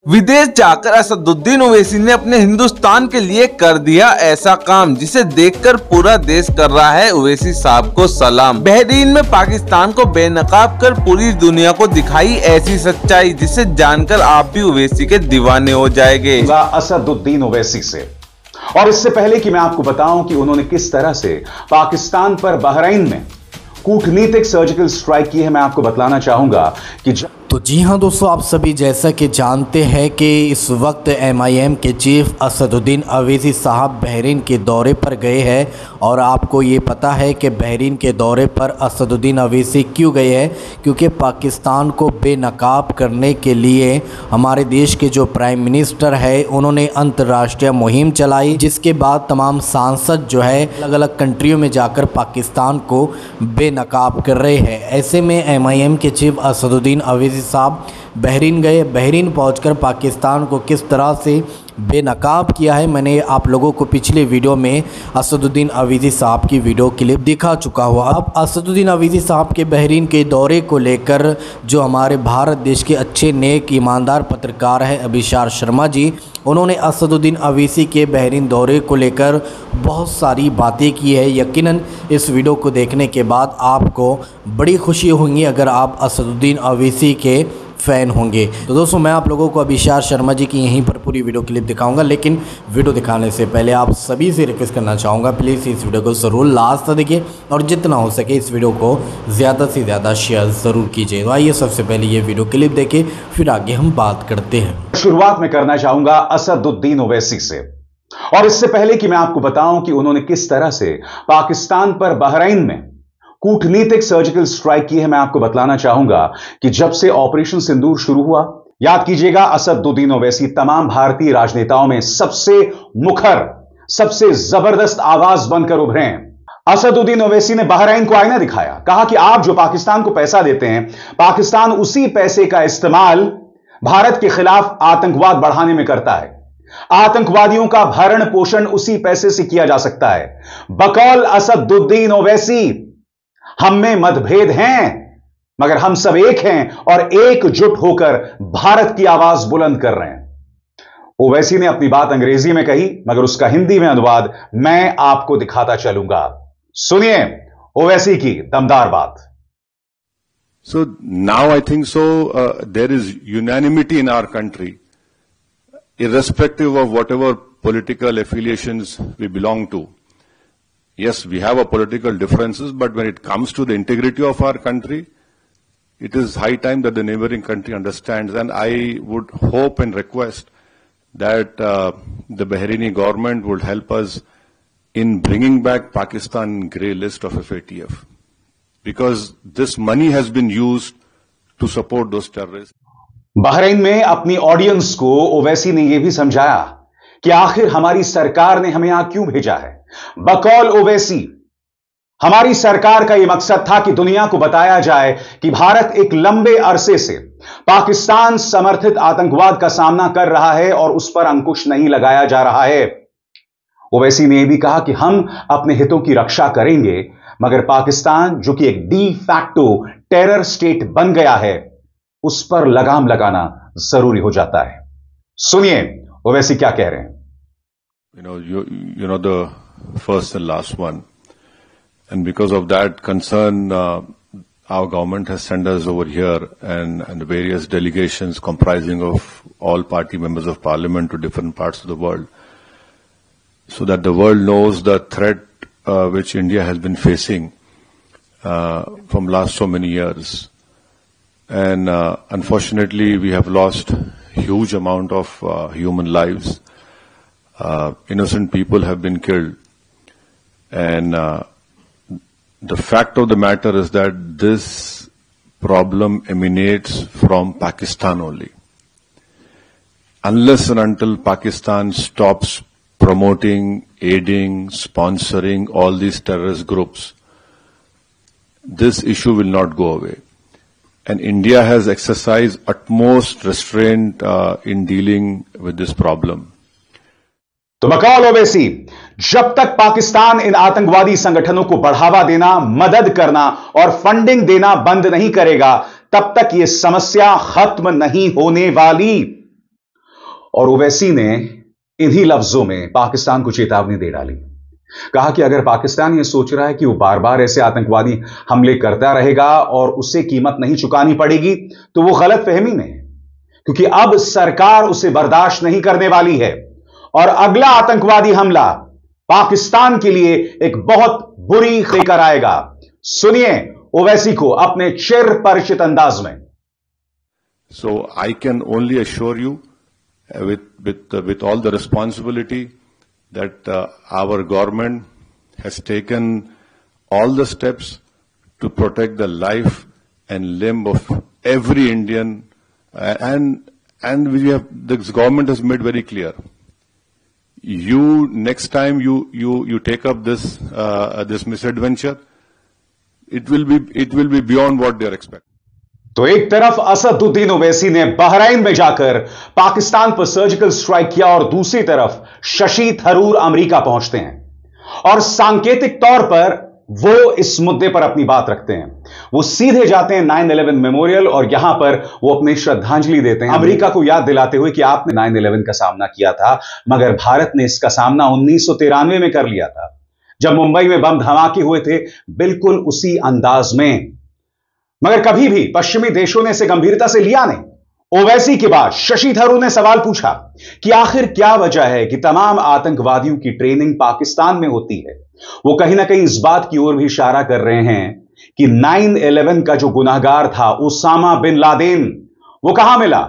विदेश जाकर असदुद्दीन ओवैसी ने अपने हिंदुस्तान के लिए कर दिया ऐसा काम जिसे देखकर पूरा देश कर रहा है ओवैसी साहब को सलाम। बहरीन में पाकिस्तान को बेनकाब कर पूरी दुनिया को दिखाई ऐसी सच्चाई जिसे जानकर आप भी ओवैसी के दीवाने हो जाएंगे। असदुद्दीन ओवैसी से, और इससे पहले कि मैं आपको बताऊं कि उन्होंने किस तरह से पाकिस्तान पर बहरीन में कूटनीतिक सर्जिकल स्ट्राइक की है, मैं आपको बतलाना चाहूंगा कि तो जी हाँ दोस्तों, आप सभी जैसा कि जानते हैं कि इस वक्त MIM के चीफ असदुद्दीन ओवैसी साहब बहरीन के दौरे पर गए हैं। और आपको ये पता है कि बहरीन के दौरे पर असदुद्दीन ओवैसी क्यों गए हैं, क्योंकि पाकिस्तान को बेनकाब करने के लिए हमारे देश के जो प्राइम मिनिस्टर है उन्होंने अंतर्राष्ट्रीय मुहिम चलाई, जिसके बाद तमाम सांसद जो है अलग अलग कंट्रियों में जाकर पाकिस्तान को बेनकाब कर रहे हैं। ऐसे में MIM के चीफ असदुद्दीन ओवैसी साहब बहरीन गए। बहरीन पहुंचकर पाकिस्तान को किस तरह से बेनकाब किया है, मैंने आप लोगों को पिछले वीडियो में असदुद्दीन ओवैसी साहब की वीडियो क्लिप दिखा चुका हुआ। अब असदुद्दीन ओवैसी साहब के बहरीन के दौरे को लेकर जो हमारे भारत देश के अच्छे नेक ईमानदार पत्रकार हैं अभिशार शर्मा जी, उन्होंने असदुद्दीन ओवैसी के बहरीन दौरे को लेकर बहुत सारी बातें की है। यकीनन इस वीडियो को देखने के बाद आपको बड़ी खुशी होगी अगर आप असदुद्दीन ओवैसी के फ़ैन होंगे। तो दोस्तों, मैं आप लोगों को अभिशार शर्मा जी की यहीं पर पूरी वीडियो क्लिप दिखाऊंगा, लेकिन वीडियो दिखाने से पहले आप सभी से रिक्वेस्ट करना चाहूँगा, प्लीज़ इस वीडियो को ज़रूर लास्ट तक देखिए और जितना हो सके इस वीडियो को ज़्यादा से ज़्यादा शेयर ज़रूर कीजिए। तो आइए सबसे पहले ये वीडियो क्लिप देखें, फिर आगे हम बात करते हैं। शुरुआत में करना चाहूंगा असदुद्दीन ओवैसी से, और इससे पहले कि मैं आपको बताऊं कि उन्होंने किस तरह से पाकिस्तान पर बहरीन में कूटनीतिक सर्जिकल स्ट्राइक की है, मैं आपको बतलाना चाहूंगा कि जब से ऑपरेशन सिंदूर शुरू हुआ, याद कीजिएगा, असदुद्दीन ओवैसी तमाम भारतीय राजनेताओं में सबसे मुखर, सबसे जबरदस्त आवाज बनकर उभरे हैं। असदुद्दीन ओवैसी ने बहरीन को आईना दिखाया, कहा कि आप जो पाकिस्तान को पैसा देते हैं, पाकिस्तान उसी पैसे का इस्तेमाल भारत के खिलाफ आतंकवाद बढ़ाने में करता है। आतंकवादियों का भरण पोषण उसी पैसे से किया जा सकता है। बकौल असदुद्दीन ओवैसी, हम में मतभेद हैं मगर हम सब एक हैं और एकजुट होकर भारत की आवाज बुलंद कर रहे हैं। ओवैसी ने अपनी बात अंग्रेजी में कही, मगर उसका हिंदी में अनुवाद मैं आपको दिखाता चलूंगा। सुनिए ओवैसी की दमदार बात। So now I think so there is unanimity in our country, irrespective of whatever political affiliations we belong to. Yes, we have a political differences, but when it comes to the integrity of our country, it is high time that the neighboring country understands. And I would hope and request that the Bahraini government would help us in bringing back Pakistan in grey list of FATF, because this money has been used to support those terrorists. Bahrain में अपनी audience को ओवैसी ने यह भी समझाया कि आखिर हमारी सरकार ने हमें यहां क्यों भेजा है। बकौल ओवैसी, हमारी सरकार का यह मकसद था कि दुनिया को बताया जाए कि भारत एक लंबे अरसे से पाकिस्तान समर्थित आतंकवाद का सामना कर रहा है और उस पर अंकुश नहीं लगाया जा रहा है। ओवैसी ने यह भी कहा कि हम अपने हितों की रक्षा करेंगे, मगर पाकिस्तान जो कि एक डी फैक्टो टेरर स्टेट बन गया है, उस पर लगाम लगाना जरूरी हो जाता है। सुनिए ओवैसी क्या कह रहे हैं। You know the first and last one, and because of that concern, our government has sent us over here and various delegations comprising of all party members of parliament to different parts of the world, so that the world knows the threat which India has been facing from last so many years. And unfortunately, we have lost huge amount of human lives. Innocent people have been killed. And the fact of the matter is that this problem emanates from Pakistan only. Unless and until Pakistan stops promoting, aiding, sponsoring all these terrorist groups, this issue will not go away. And India has exercised utmost restraint in dealing with this problem. तो बकौल ओवैसी, जब तक पाकिस्तान इन आतंकवादी संगठनों को बढ़ावा देना, मदद करना और फंडिंग देना बंद नहीं करेगा, तब तक यह समस्या खत्म नहीं होने वाली। और ओवैसी ने इन्हीं लफ्जों में पाकिस्तान को चेतावनी दे डाली। कहा कि अगर पाकिस्तान ये सोच रहा है कि वो बार बार ऐसे आतंकवादी हमले करता रहेगा और उसे कीमत नहीं चुकानी पड़ेगी, तो वो गलतफहमी में है, क्योंकि अब सरकार उसे बर्दाश्त नहीं करने वाली है और अगला आतंकवादी हमला पाकिस्तान के लिए एक बहुत बुरी लेकर आएगा। सुनिए ओवैसी को अपने चिर परिचित अंदाज में। So I can only assure you with all the responsibility that our government has taken all the steps to protect the life and limb of every Indian, and this government has made very clear. Next time you take up this misadventure, it will be beyond what they are expecting. तो एक तरफ असदुद्दीन ओवैसी ने Bahrain में जाकर पाकिस्तान पर surgical strike किया और दूसरी तरफ शशि थरूर अमेरिका पहुंचते हैं और सांकेतिक तौर पर वो इस मुद्दे पर अपनी बात रखते हैं। वो सीधे जाते हैं 9/11 मेमोरियल और यहां पर वो अपनी श्रद्धांजलि देते हैं, अमेरिका को याद दिलाते हुए कि आपने 9/11 का सामना किया था, मगर भारत ने इसका सामना 1993 में कर लिया था, जब मुंबई में बम धमाके हुए थे, बिल्कुल उसी अंदाज में। मगर कभी भी पश्चिमी देशों ने इसे गंभीरता से लिया नहीं। ओवैसी के बाद शशि थरूर ने सवाल पूछा कि आखिर क्या वजह है कि तमाम आतंकवादियों की ट्रेनिंग पाकिस्तान में होती है। वो कहीं ना कहीं इस बात की ओर भी इशारा कर रहे हैं कि 9/11 का जो गुनाहगार था उसामा बिन लादेन, वो कहां मिला?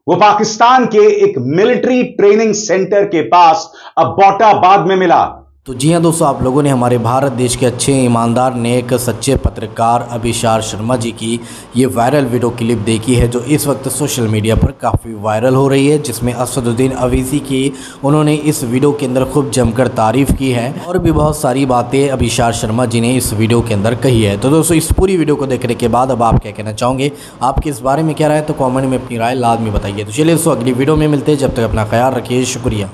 वो पाकिस्तान के एक मिलिट्री ट्रेनिंग सेंटर के पास अब्बोटाबाद में मिला। तो जी हाँ दोस्तों, आप लोगों ने हमारे भारत देश के अच्छे ईमानदार नेक सच्चे पत्रकार अभिशार शर्मा जी की ये वायरल वीडियो क्लिप देखी है, जो इस वक्त सोशल मीडिया पर काफ़ी वायरल हो रही है, जिसमें असदुद्दीन ओवैसी की उन्होंने इस वीडियो के अंदर खूब जमकर तारीफ़ की है और भी बहुत सारी बातें अभिशार शर्मा जी ने इस वीडियो के अंदर कही है। तो दोस्तों, इस पूरी वीडियो को देखने के बाद अब आप क्या कहना चाहोगे, आपके इस बारे में क्या राय है, तो कॉमेंट में अपनी राय लाजमी बताइए। तो चलिए दोस्तों, अगली वीडियो में मिलते हैं, जब तक अपना ख्याल रखिए, शुक्रिया।